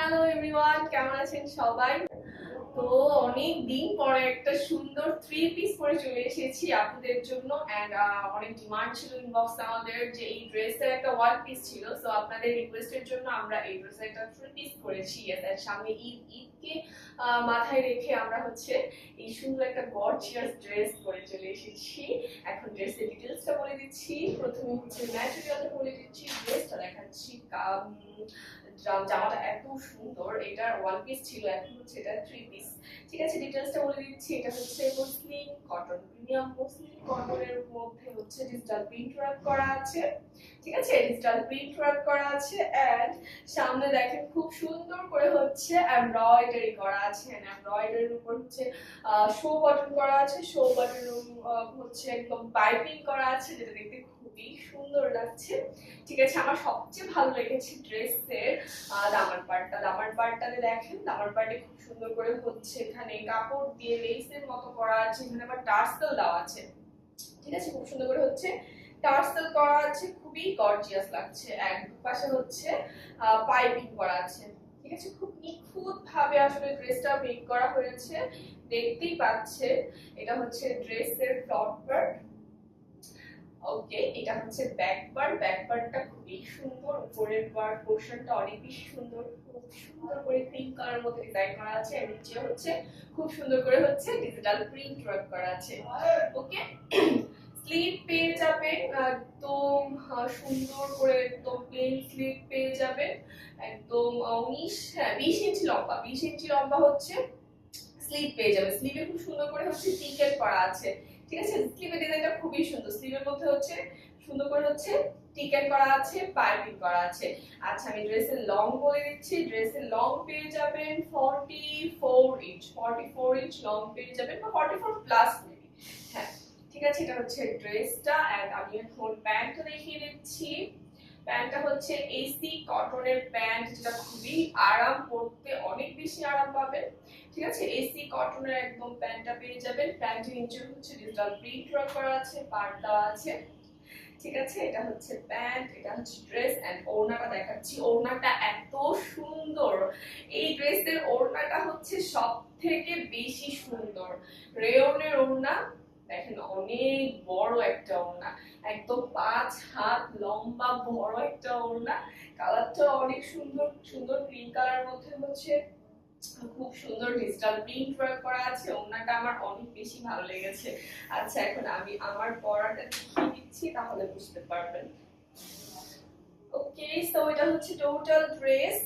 Hello everyone, কেমন আছেন সবাই? তো অনেক দিন পরে একটা সুন্দর থ্রি পিস পরে চলে এসেছি আপনাদের জন্য। এন্ড অনেক ডিমান্ড ছিল ইনবক্সে আমাদের যে এই ড্রেসের একটা ওয়ান পিস ছিল। সো আপনাদের রিকোয়েস্টের জন্য আমরা এই ড্রেসের একটা থ্রি পিস করেছি। এর সামনে ঈদকে মাথায় রেখে আমরা হচ্ছে এই সুন্দর একটা গর্জিয়াস ড্রেস পরে চলে এসেছি। এখন ড্রেসের ডিটেলসটা বলে দিচ্ছি। প্রথমে হচ্ছে ম্যাটেরিয়ালটা বলে দিচ্ছি, ড্রেসটা দেখাচ্ছি। জামাটা এত সুন্দর, এটার ওয়ান পিস ছিল, এখন হচ্ছে এটা থ্রি পিস। ঠিক আছে, ডিটেইলসটা বলে দিচ্ছি। এটা হচ্ছে মসলিন কটন, প্রিমিয়াম মসলিন কটনের মধ্যে হচ্ছে ডিজিটাল প্রিন্ট ওয়ার্ক করা আছে। ঠিক আছে, ডিজিটাল প্রিন্ট ওয়ার্ক করা আছে। এন্ড সামনে দেখেন খুব সুন্দর করে হচ্ছে এমব্রয়ডারি করা আছে। এমব্রয়ডারির উপর হচ্ছে শো বাটন করা আছে। শো বাটন হচ্ছে একদম পাইপিং করা আছে, যেটা দেখতে খুবই সুন্দর লাগছে। ঠিক আছে, আমার সবচেয়ে ভালো লেগেছে ড্রেসের দামার পার্টটাতে দেখেন, দামার পার্টে খুব সুন্দর করে হচ্ছে এখানে কাপড় দিয়ে লেসের মতো করা আছে, এখানে আবার টার্সেল দেওয়া আছে। ঠিক আছে, খুব সুন্দর করে হচ্ছে টার্সেল করা আছে, খুবই গর্জিয়াস লাগছে। এক পাশে হচ্ছে পাইপিং করা আছে। ঠিক আছে, খুব নিখুঁত ভাবে আসলে ড্রেসটা মেক করা হয়েছে, দেখতেই পাচ্ছে। এটা হচ্ছে ড্রেসের ফ্রন্ট পার্ট। ওকে, এটা হচ্ছে ব্যাক পার্টটা খুবই সুন্দর, উপরের পার্ট পোরশনটা অনেক বেশি সুন্দর, খুব সুন্দর করে ক্রিম কালার মধ্যে ডিজাইন করা আছে। আর নিচে হচ্ছে খুব সুন্দর করে হচ্ছে ডিজিটাল প্রিন্ট ওয়ার্ক করা আছে। ওকে, স্লিভ পেয়ে যাবেন একদম সুন্দর করে, একদম প্লেন স্লিভ পেয়ে যাবেন একদম 20 ইঞ্চি লম্বা, 20 ইঞ্চি লম্বা হচ্ছে স্লিভ পেয়ে যাবে। স্লিভে খুব সুন্দর করে হচ্ছে টিকেট করা আছে। ঠিক আছে, স্লিভের ডিজাইনটা খুবই সুন্দর, স্লিভের মধ্যে হচ্ছে সুন্দর করে হচ্ছে টিকেট করা আছে, পাইপিং করা আছে। আচ্ছা, আমি ড্রেসের লং বলে দিচ্ছি। ড্রেসের লং পেয়ে যাবেন 44 ইঞ্চ, 44 ইঞ্চ লং পেয়ে যাবেন, বা 44 প্লাস মেবি। হ্যাঁ, ঠিক আছে, এটা হচ্ছে ড্রেসটা। এন্ড আমি এখন প্যান্টটা দেখিয়ে দিচ্ছি। প্যান্টটা হচ্ছে এসি কটনের প্যান্ট, যেটা খুবই আরাম, পরতে অনেক বেশি আরাম পাবেন। ঠিক আছে, এসি কটনের একদম প্যান্টটা পেয়ে যাবেন। প্যান্টের নিচে হচ্ছে ডিজিটাল প্রিন্ট ওয়ার্ক করা আছে, পার্ট দেওয়া আছে। ঠিক আছে, এটা হচ্ছে প্যান্ট, এটা হচ্ছে ড্রেস। এন্ড ওড়নাটা দেখাচ্ছি। ওড়নাটা এত সুন্দর, এই ড্রেসের ওড়নাটা হচ্ছে সব থেকে বেশি সুন্দর। রেয়নের ওড়না দেখেন, অনেক বড় একটা ওড়না, একদম 5 হাত লম্বা বড় একটা ওড়না। কালারটা অনেক সুন্দর, সুন্দর ক্রিম কালার মধ্যে হচ্ছে খুব সুন্দর ডিজিটাল প্রিন্ট ওয়ার্ক করা আছে। ওড়নাটা আমার অনেক বেশি ভালো লেগেছে। আচ্ছা, এখন আমি আমার পরাটা দেখিয়ে দিচ্ছি, তাহলে বুঝতে পারবেন। ওকে, সো এটা হচ্ছে টোটাল ড্রেস।